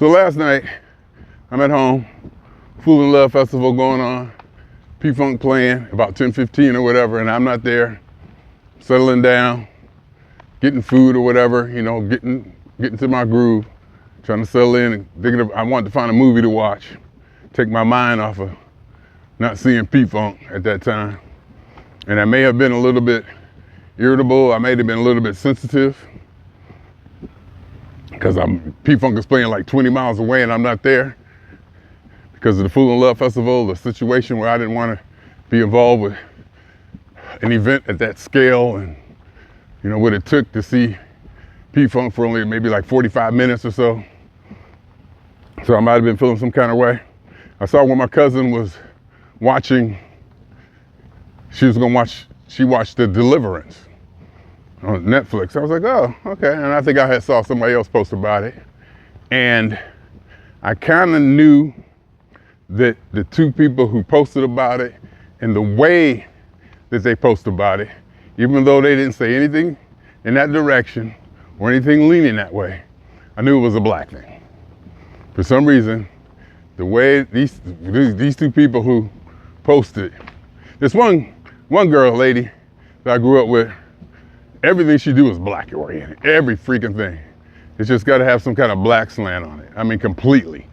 So last night, I'm at home, Fool in Love Festival going on, P-Funk playing, about 10:15 or whatever, and I'm not there, settling down, getting food or whatever, you know, getting to my groove, trying to settle in and thinking of, I wanted to find a movie to watch, take my mind off of not seeing P-Funk at that time. And I may have been a little bit irritable, I may have been a little bit sensitive, because P-Funk is playing like 20 miles away and I'm not there because of the Fool in Love Festival, the situation where I didn't want to be involved with an event at that scale, and you know what it took to see P-Funk for only maybe like 45 minutes or so. So I might have been feeling some kind of way. I saw when my cousin was watching, she watched the Deliverance on Netflix. I was like, oh, okay. And I think I saw somebody else post about it. And I kind of knew that the two people who posted about it and the way that they posted about it, even though they didn't say anything in that direction or anything leaning that way, I knew it was a black thing. For some reason, the way these two people who posted, this one girl, lady that I grew up with, everything she do is black oriented, every freaking thing. It's just got to have some kind of black slant on it. I mean, completely.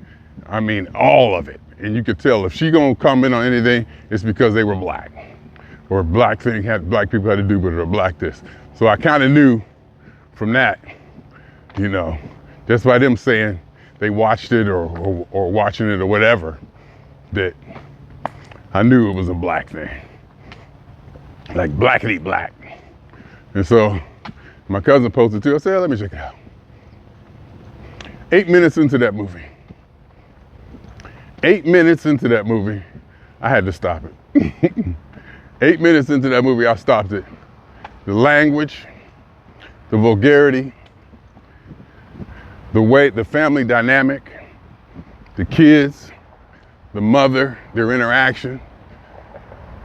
I mean, all of it. And you could tell if she gonna comment on anything, it's because they were black. Or black people had to do with it, or black this. So I kind of knew from that, you know, just by them saying they watched it or watching it or whatever, that I knew it was a black thing. Like blackity black. And so my cousin posted too. I said, let me check it out. 8 minutes into that movie. 8 minutes into that movie, I had to stop it. 8 minutes into that movie, I stopped it. The language, the vulgarity, the way, the family dynamic, the kids, the mother, their interaction,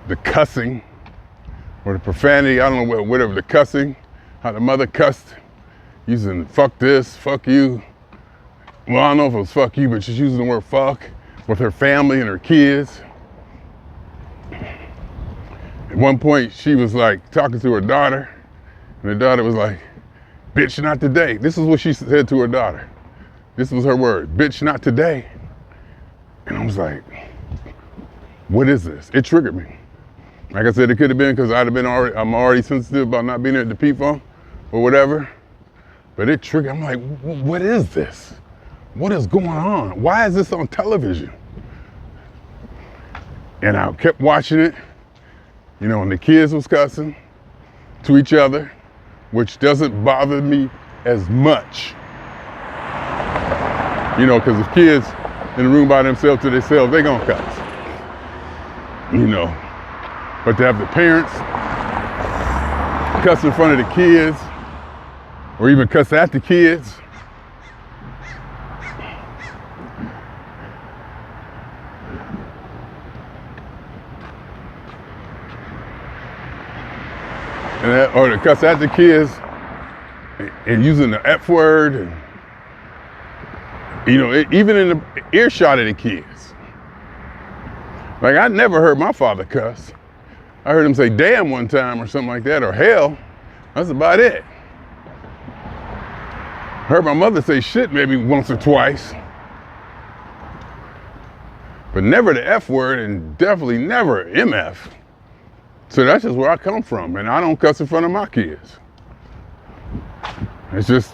the cussing, or the profanity, I don't know, whatever, the cussing, how the mother cussed, using fuck this, fuck you. Well, I don't know if it was fuck you, but she's using the word fuck with her family and her kids. At one point, she was like talking to her daughter, and the daughter was like, bitch, not today. This is what she said to her daughter. This was her word, bitch, not today. And I was like, what is this? It triggered me. Like I said, it could have been because I'm already sensitive about not being at the P-Funk or whatever. But it triggered, I'm like, what is this? What is going on? Why is this on television? And I kept watching it, you know, and the kids was cussing to each other, which doesn't bother me as much. You know, because if kids in the room by themselves to themselves, they gonna cuss. You know. But to have the parents cuss in front of the kids, or even cuss at the kids, or to cuss at the kids and using the F word, and you know, even in the earshot of the kids. Like, I never heard my father cuss. I heard him say damn one time or something like that, or hell. That's about it. Heard my mother say shit maybe once or twice. But never the F word, and definitely never MF. So that's just where I come from, and I don't cuss in front of my kids. It's just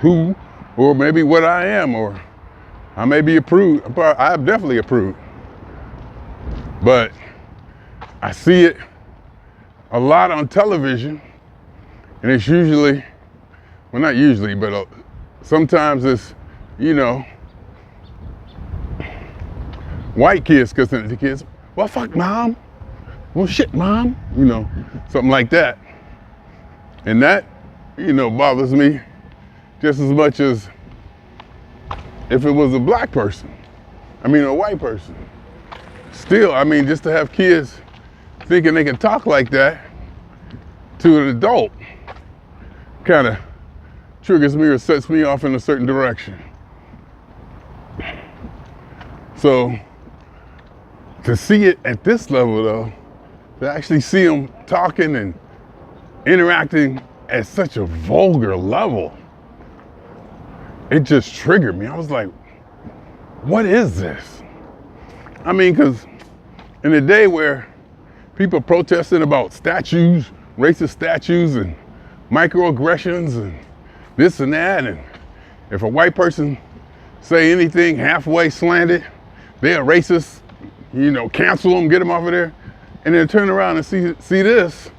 who, or maybe what I am, or I may be a prude. I'm definitely a prude. But I see it a lot on television, and it's usually, well, not usually, but sometimes it's, you know, white kids cussing at the kids. Well, fuck mom. Well, shit, mom. You know, something like that. And that, you know, bothers me just as much as if it was a black person. I mean, a white person. Still, I mean, just to have kids thinking they can talk like that to an adult kind of triggers me or sets me off in a certain direction. So to see it at this level though, to actually see them talking and interacting at such a vulgar level, it just triggered me. I was like, what is this? I mean, because in a day where people protesting about statues, racist statues and microaggressions and this and that, and if a white person say anything halfway slanted, they're a racist, cancel them, get them off of there, and then turn around and see this,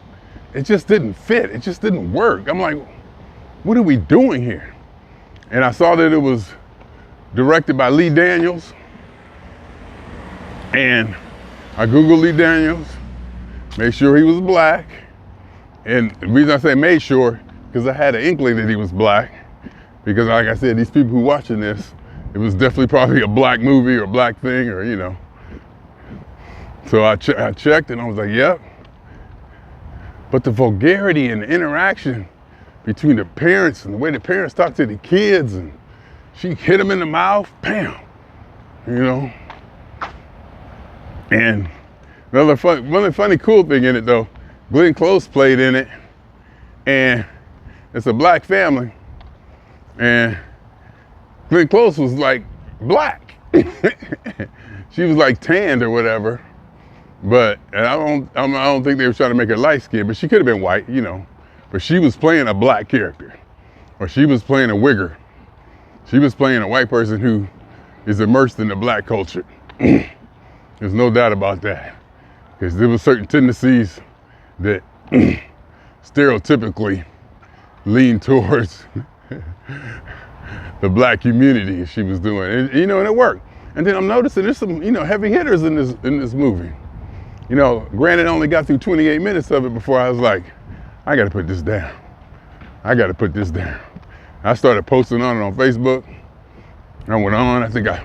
it just didn't fit, it just didn't work. I'm like, what are we doing here? And I saw that it was directed by Lee Daniels, and I Googled Lee Daniels, made sure he was black, and the reason I say made sure, because I had an inkling that he was black, because like I said, these people who watching this, it was definitely probably a black movie or a black thing, or So I checked and I was like, yep. But the vulgarity and the interaction between the parents and the way the parents talk to the kids, and she hit him in the mouth, bam, And one funny, cool thing in it though, Glenn Close played in it, and it's a black family, and Glenn Close was like black. She was like tanned or whatever, but and I don't think they were trying to make her light skinned, but she could have been white, But she was playing a black character, or she was playing a wigger. She was playing a white person who is immersed in the black culture. There's no doubt about that, because there were certain tendencies that stereotypically lean towards the black community she was doing, and and it worked. And then I'm noticing there's some heavy hitters in this movie. Granted, I only got through 28 minutes of it before I was like, I got to put this down. I got to put this down. I started posting on it on Facebook. I went on. I think I,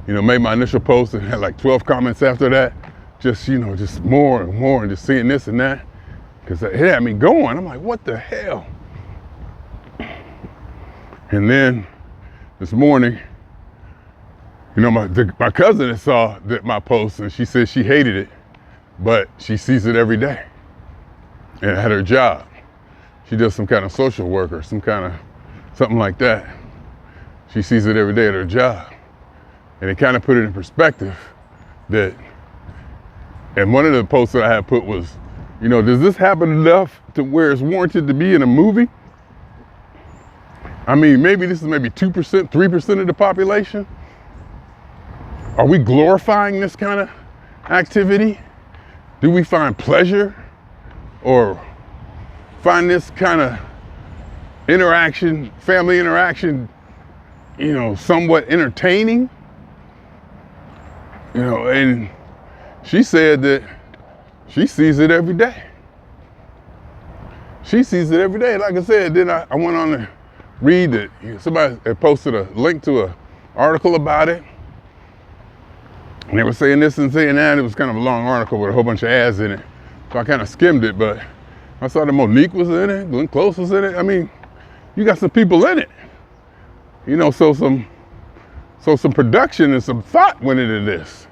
made my initial post and had like 12 comments after that. Just just more and more, and just seeing this and that, because it had me going. I'm like, what the hell? And then this morning, my cousin saw my post, and she said she hated it, but she sees it every day. And at her job, she does some kind of social work or something like that. She sees it every day at her job. And it kind of put it in perspective that, and one of the posts that I had put was, does this happen enough to where it's warranted to be in a movie? I mean, this is maybe 2%, 3% of the population. Are we glorifying this kind of activity? Do we find pleasure or find this kind of interaction, family interaction, somewhat entertaining? And she said that she sees it every day. She sees it every day. Like I said, then I went on to read that somebody had posted a link to an article about it. And they were saying this and saying that. It was kind of a long article with a whole bunch of ads in it. So I kind of skimmed it, but I saw that Monique was in it, Glenn Close was in it. I mean, you got some people in it. So some production and some thought went into this.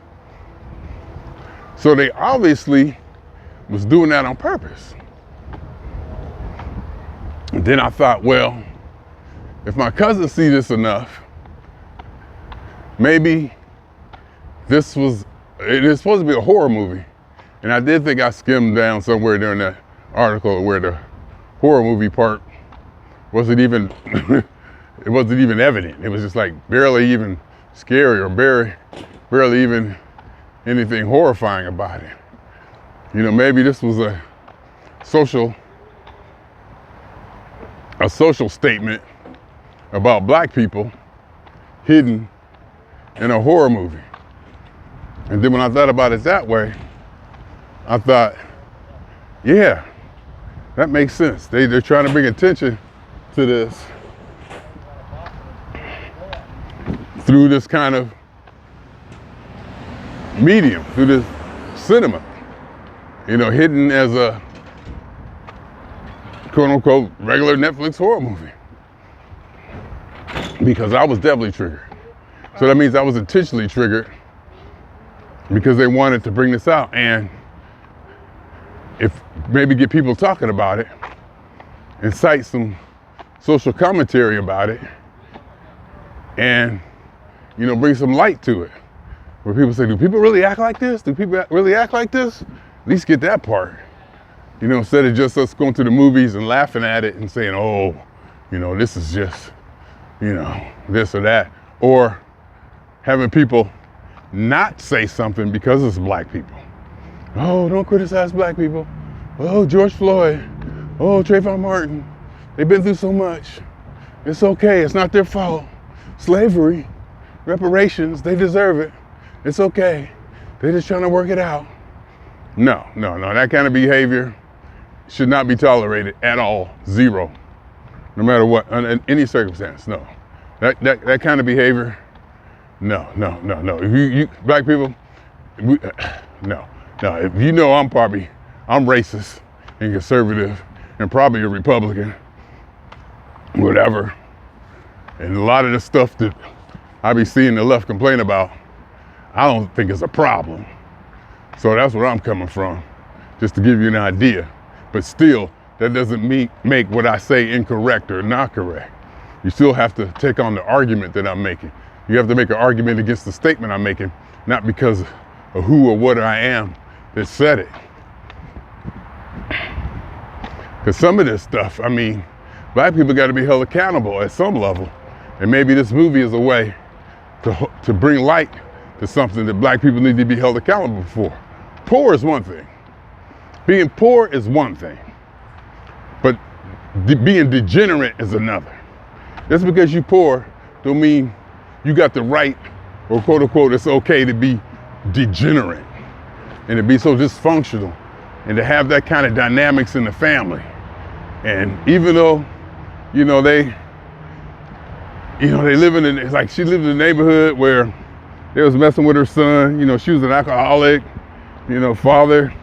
So they obviously was doing that on purpose. And then I thought, well, if my cousin see this enough, maybe it is supposed to be a horror movie. And I did think I skimmed down somewhere during that article where the horror movie part wasn't even, it wasn't even evident. It was just like barely even scary or barely even anything horrifying about it. Maybe this was a social statement about black people hidden in a horror movie. And then when I thought about it that way, I thought, yeah, that makes sense. They're trying to bring attention to this through this kind of medium, through this cinema, hidden as a quote unquote regular Netflix horror movie. Because I was definitely triggered. So that means I was intentionally triggered because they wanted to bring this out, and if maybe get people talking about it and cite some social commentary about it, and bring some light to it, where people say, do people really act like this? Do people really act like this? At least get that part, instead of just us going to the movies and laughing at it and saying, oh, this is just, this or that, or having people not say something because it's black people. Oh, don't criticize black people. Oh, George Floyd. Oh, Trayvon Martin. They've been through so much. It's okay, it's not their fault. Slavery, reparations, they deserve it. It's okay. They're just trying to work it out. No. That kind of behavior should not be tolerated at all. Zero. No matter what, in any circumstance, no. That kind of behavior, no. If you black people, no. If I'm racist and conservative and probably a Republican, whatever, and a lot of the stuff that I be seeing the left complain about, I don't think it's a problem. So that's where I'm coming from, just to give you an idea. But still, that doesn't make what I say incorrect or not correct. You still have to take on the argument that I'm making. You have to make an argument against the statement I'm making, not because of who or what I am that said it. Because some of this stuff, black people got to be held accountable at some level. And maybe this movie is a way to bring light to something that black people need to be held accountable for. Poor is one thing. Being poor is one thing. But being degenerate is another. Just because you're poor don't mean you got the right, or quote unquote, it's okay to be degenerate and to be so dysfunctional and to have that kind of dynamics in the family. And even though, they live in, like she lived in a neighborhood where they was messing with her son, she was an alcoholic, father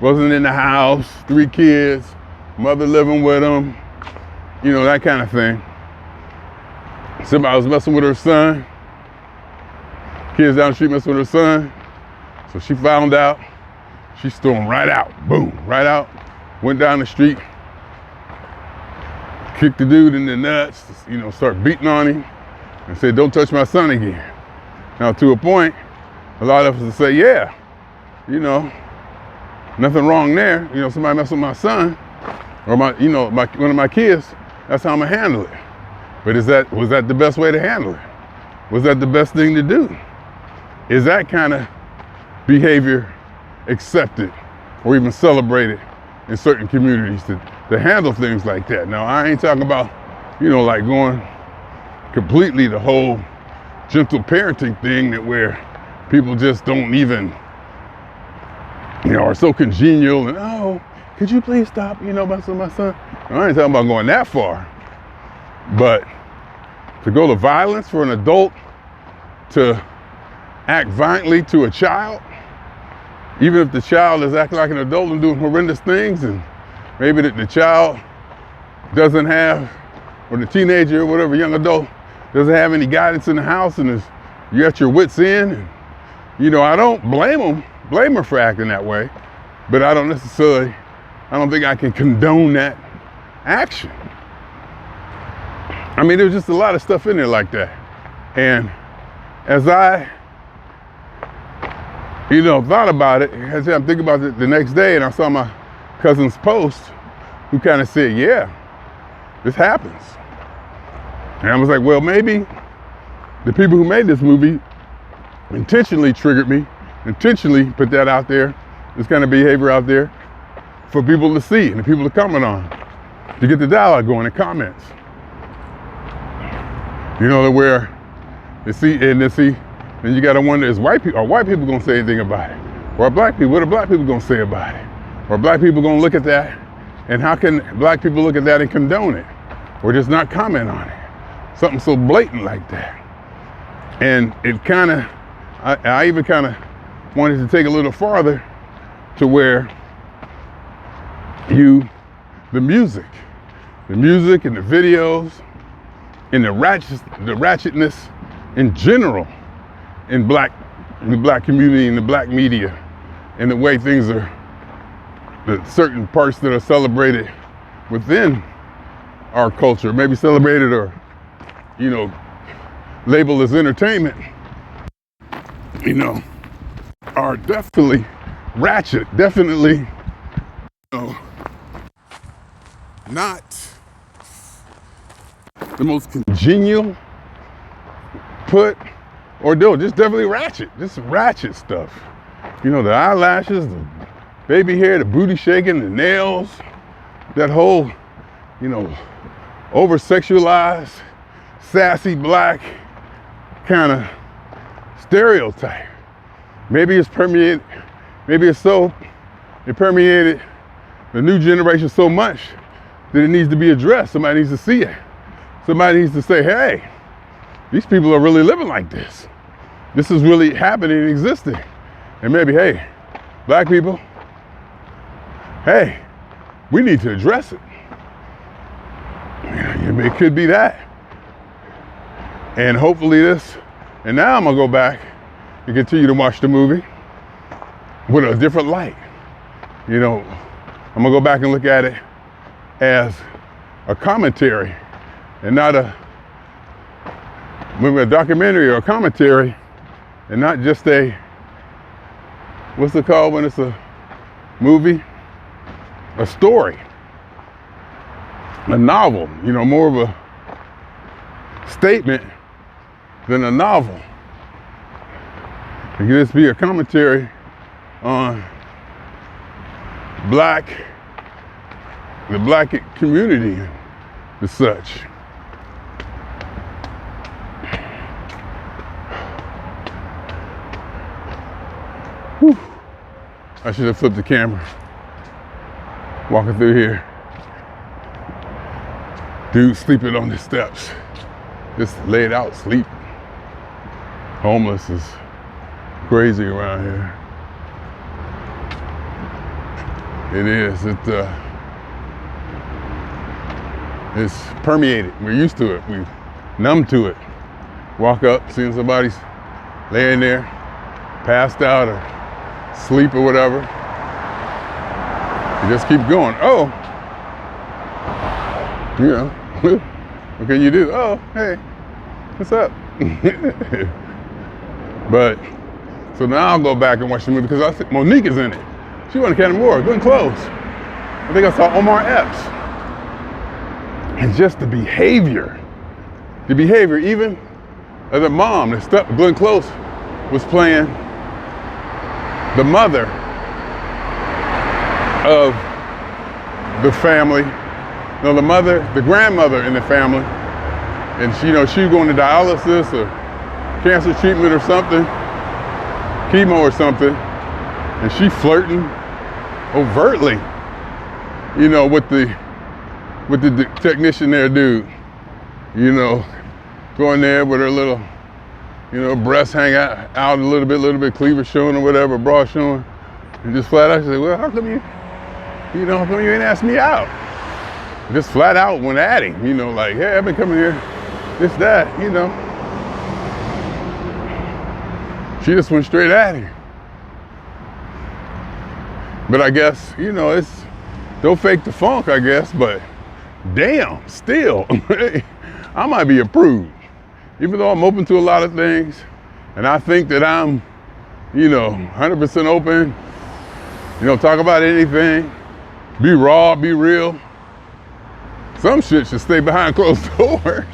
wasn't in the house, 3 kids, mother living with them, that kind of thing. Somebody was messing with her son, kids down the street messing with her son, so she found out, she stormed right out, boom, right out, went down the street, kicked the dude in the nuts, start beating on him, and said, don't touch my son again. Now, to a point, a lot of us will say, yeah, nothing wrong there. Somebody messed with my son, or one of my kids, that's how I'm gonna handle it. But was that the best way to handle it? Was that the best thing to do? Is that kind of behavior accepted or even celebrated in certain communities to handle things like that? Now, I ain't talking about, like going completely the whole gentle parenting thing that where people just don't even, are so congenial and, oh, could you please stop, messing with my son? I ain't talking about going that far. But to go to violence for an adult to act violently to a child, even if the child is acting like an adult and doing horrendous things, and maybe the child doesn't have, or the teenager or whatever, young adult, doesn't have any guidance in the house and you're at your wit's end. And, I don't blame her for acting that way, but I don't think I can condone that action. There's just a lot of stuff in there like that. And as I, thought about it, as I'm thinking about it the next day, and I saw my cousin's post, who kind of said, yeah, this happens. And I was like, well, maybe the people who made this movie intentionally triggered me, intentionally put that out there, this kind of behavior out there, for people to see and the people to comment on, to get the dialogue going and comments. Where they see, and then you gotta wonder, are white people gonna say anything about it? Or black people, what are black people gonna say about it? Or black people gonna look at that, and how can black people look at that and condone it? Or just not comment on it? Something so blatant like that. And it I even kind of wanted to take a little farther to where the music and the videos, and the ratchetness in general in black the black community and the black media and the way things are, the certain parts that are celebrated within our culture, maybe celebrated or, you know, labeled as entertainment, you know, are definitely ratchet, definitely, you know, not the most congenial put or do, just definitely ratchet, just ratchet stuff. You know, the eyelashes, the baby hair, the booty shaking, the nails, that whole, you know, over-sexualized, sassy black kind of stereotype. Maybe it's permeated, maybe it's so, it permeated the new generation so much that it needs to be addressed. Somebody needs to see it. Somebody needs to say, hey, these people are really living like this. This is really happening and existing. And maybe, hey, black people, hey, we need to address it. It could be that. And hopefully this, and now I'm gonna go back and continue to watch the movie with a different light. You know, I'm gonna go back and look at it as a commentary and not a documentary or a commentary, and not just a, what's it called when it's a movie? A story, a novel, you know, more of a statement than a novel. It could just be a commentary on the black community and such. Whew. I should have flipped the camera. Walking through here. Dude sleeping on the steps. Just laid out, sleep. Homeless is crazy around here. It is. It's permeated. We're used to it. We're numb to it. Walk up, seeing somebody's laying there, passed out or sleep or whatever. You just keep going. Oh, you know, what can you do? Oh, hey, what's up? But, so now I'll go back and watch the movie because I think Monique is in it. She won Academy Award, Glenn Close. I think I saw Omar Epps. And just the behavior, even as a mom, Glenn Close was playing the mother of the family, no, the grandmother in the family, and she, you know, she was going to dialysis or cancer treatment or something, chemo or something, and she flirting overtly, you know, with the technician there, dude, you know, going there with her little, you know, breasts hang out a little bit, cleavage showing or whatever, bra showing, and just flat out she said, well, how come you ain't asked me out? Just flat out went at him, you know, like, hey, I've been coming here, this, that, you know. She just went straight at him. But I guess, you know, it's, don't fake the funk, I guess, but damn, still, I might be approved. Even though I'm open to a lot of things, and I think that I'm, you know, 100% open, you know, talk about anything, be raw, be real. Some shit should stay behind closed doors.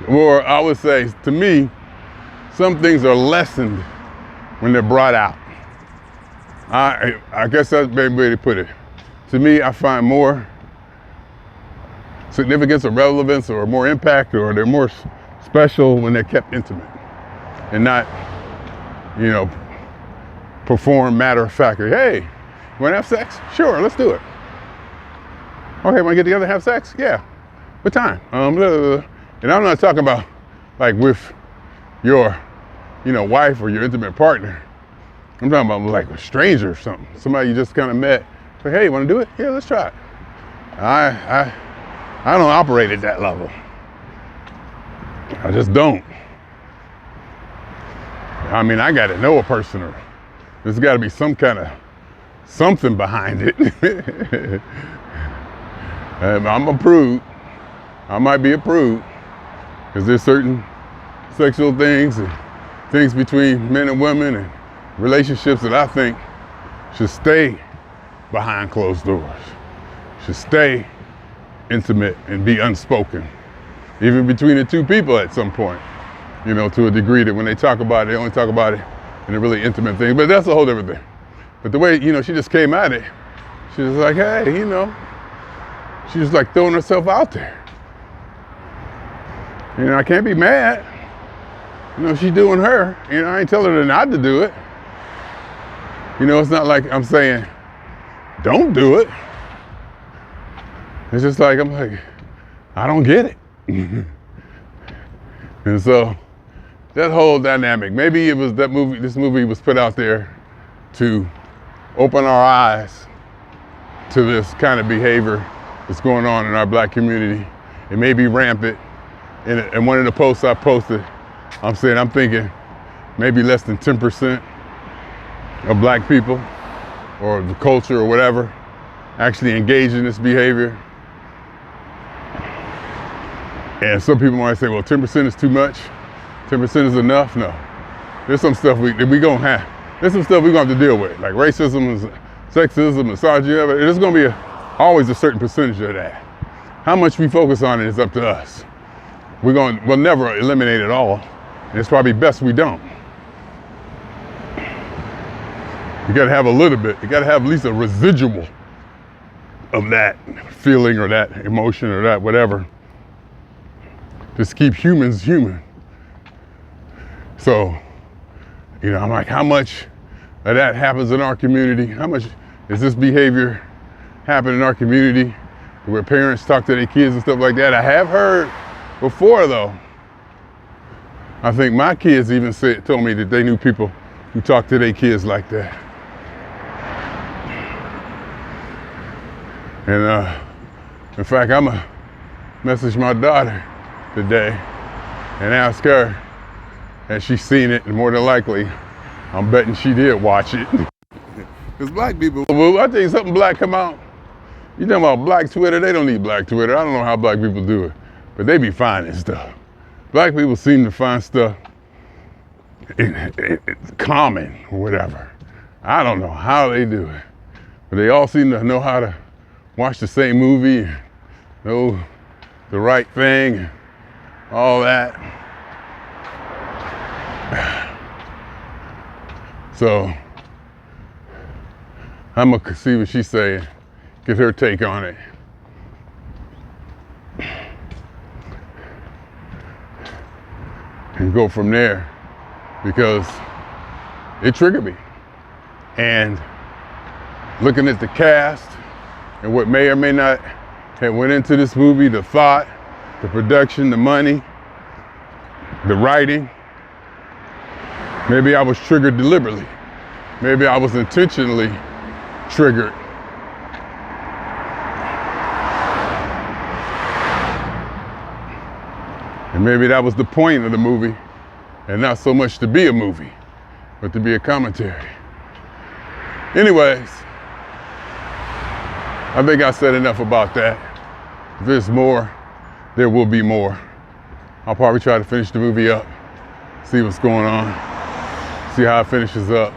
Or I would say, to me, some things are lessened when they're brought out. I guess that's a better way to put it. To me, I find more significance or relevance or more impact, or they're more special when they're kept intimate and not, you know, perform matter of factly. Hey, you wanna have sex? Sure, let's do it. Okay, wanna get together and have sex? Yeah. What time? Blah, blah, blah. And I'm not talking about like with your, you know, wife or your intimate partner. I'm talking about like a stranger or something. Somebody you just kind of met. Like, hey, wanna do it? Yeah, let's try it. I don't operate at that level. I just don't. I mean, I got to know a person, or there's got to be some kind of something behind it. I'm a prude. I might be a prude because there's certain sexual things and things between men and women and relationships that I think should stay behind closed doors, should stay intimate and be unspoken, even between the two people at some point, you know, to a degree that when they talk about it, they only talk about it in a really intimate thing. But that's a whole different thing. But the way, you know, she just came at it, she was like, hey, you know, she was like throwing herself out there. You know, I can't be mad. You know, she's doing her. You know, I ain't telling her not to do it. You know, it's not like I'm saying, don't do it. It's just like, I'm like, I don't get it. And so that whole dynamic, maybe it was that movie, this movie was put out there to open our eyes to this kind of behavior that's going on in our black community. It may be rampant. In one of the posts I posted, I'm saying, I'm thinking maybe less than 10% of black people or the culture or whatever actually engage in this behavior. And some people might say, well, 10% is too much. 10% is enough. No, there's some stuff we gonna have. There's some stuff we're gonna have to deal with, like racism and sexism, misogyny. There's gonna be always a certain percentage of that. How much we focus on it is up to us. We'll never eliminate it all. And it's probably best we don't. You gotta have a little bit. You gotta have at least a residual of that feeling or that emotion or that whatever. Just keep humans human. So, you know, I'm like, how much of that happens in our community? How much does this behavior happen in our community where parents talk to their kids and stuff like that? I have heard before though. I think my kids even told me that they knew people who talked to their kids like that. And in fact, I'm gonna message my daughter today and ask her, has she seen it? And more than likely, I'm betting she did watch it. Because black people, well, I tell you something, black come out. You talking about black Twitter? They don't need black Twitter. I don't know how black people do it, but they be finding stuff. Black people seem to find stuff it's common or whatever. I don't know how they do it, but they all seem to know how to watch the same movie and know the right thing and all that. So I'm gonna see what she's saying, get her take on it. And go from there, because it triggered me. And looking at the cast and what may or may not have went into this movie, the thought, the production, the money, the writing, maybe I was triggered deliberately. Maybe I was intentionally triggered. And maybe that was the point of the movie, and not so much to be a movie, but to be a commentary. Anyways, I think I said enough about that. If there's more, there will be more. I'll probably try to finish the movie up, see what's going on, see how it finishes up,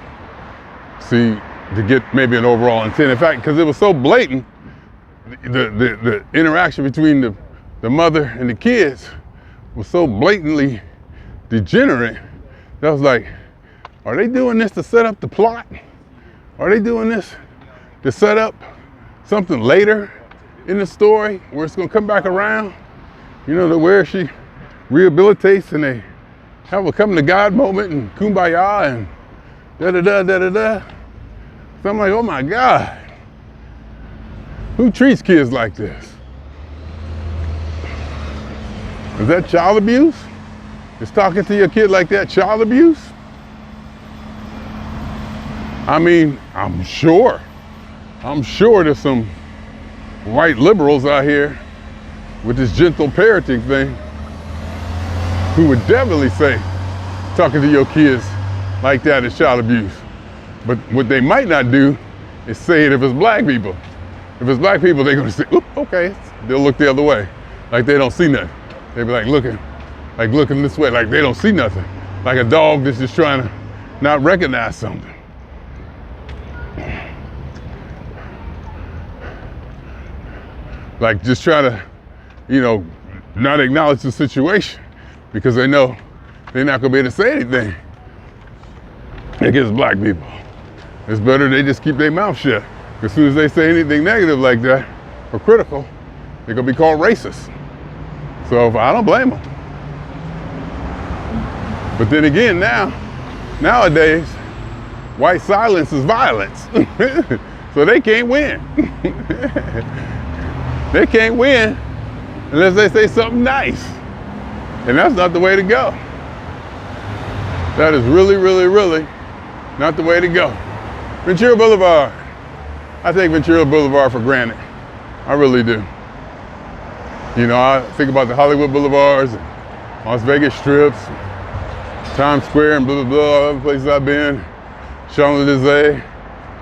see to get maybe an overall intent. In fact, because it was so blatant, the interaction between the mother and the kids was so blatantly degenerate that I was like, are they doing this to set up the plot? Are they doing this to set up something later in the story where it's gonna come back around? You know, to where she rehabilitates and they have a come to God moment and kumbaya and da-da-da, da-da-da. So I'm like, oh my God, who treats kids like this? Is that child abuse? Is talking to your kid like that child abuse? I mean, I'm sure there's some white liberals out here with this gentle parenting thing who would definitely say talking to your kids like that as child abuse. But what they might not do is say it if it's black people. If it's black people, they're gonna say, oop, okay. They'll look the other way, like they don't see nothing. They'll be like looking this way, like they don't see nothing. Like a dog that's just trying to not recognize something. Like just try to, not acknowledge the situation because they know they're not gonna be able to say anything against black people. It's better they just keep their mouth shut. As soon as they say anything negative like that or critical, they're gonna be called racist. So I don't blame them. But then again, nowadays, white silence is violence. So they can't win. They can't win unless they say something nice. And that's not the way to go. That is really, really, really not the way to go. Ventura Boulevard. I take Ventura Boulevard for granted. I really do. I think about the Hollywood Boulevards, and Las Vegas strips, Times Square, and blah, blah, blah, all other places I've been. Champs-Élysées.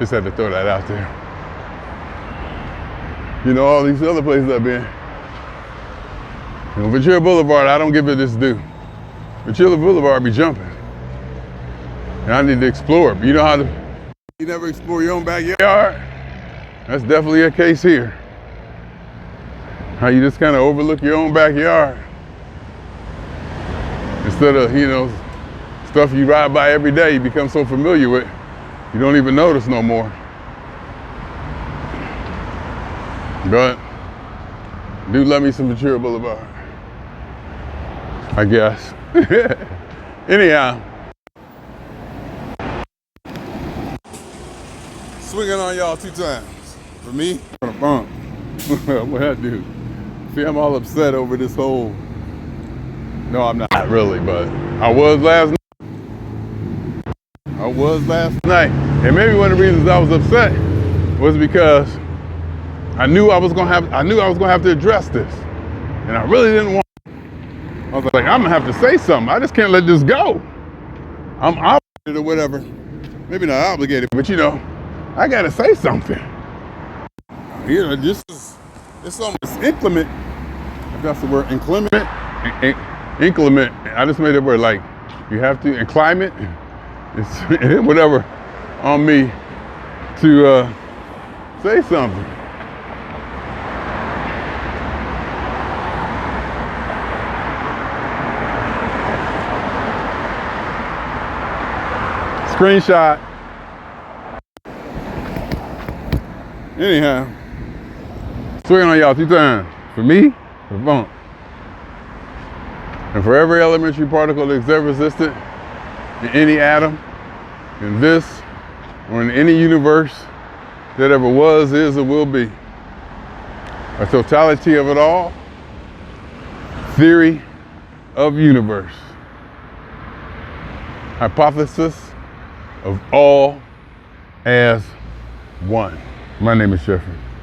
Just had to throw that out there. All these other places I've been. Ventura Boulevard, I don't give it its due. Ventura Boulevard be jumping. And I need to explore it. But you never explore your own backyard? That's definitely a case here. How you just kind of overlook your own backyard. Instead of, stuff you ride by every day, you become so familiar with, you don't even notice no more. But do love me some Ventura Boulevard, I guess. Anyhow, swinging on y'all 2 times. For me, I'm gonna bump. What I do? See, I'm all upset over this whole. No, I'm not really, but I was last night. And maybe one of the reasons I was upset was because I knew I was gonna have to address this, and I really didn't want. I was like, I'm gonna have to say something. I just can't let this go. I'm obligated or whatever. Maybe not obligated, but I gotta say something. It's almost inclement. If that's the word, inclement. Inclement. I just made it word like you have to. And climate, it's whatever on me to say something. Screenshot. Anyhow, swinging on y'all 2 times. For me, for funk. And for every elementary particle that's ever existed in any atom, in this, or in any universe that ever was, is, or will be. A totality of it all. Theory of universe. Hypothesis of all as one. My name is Jeffery.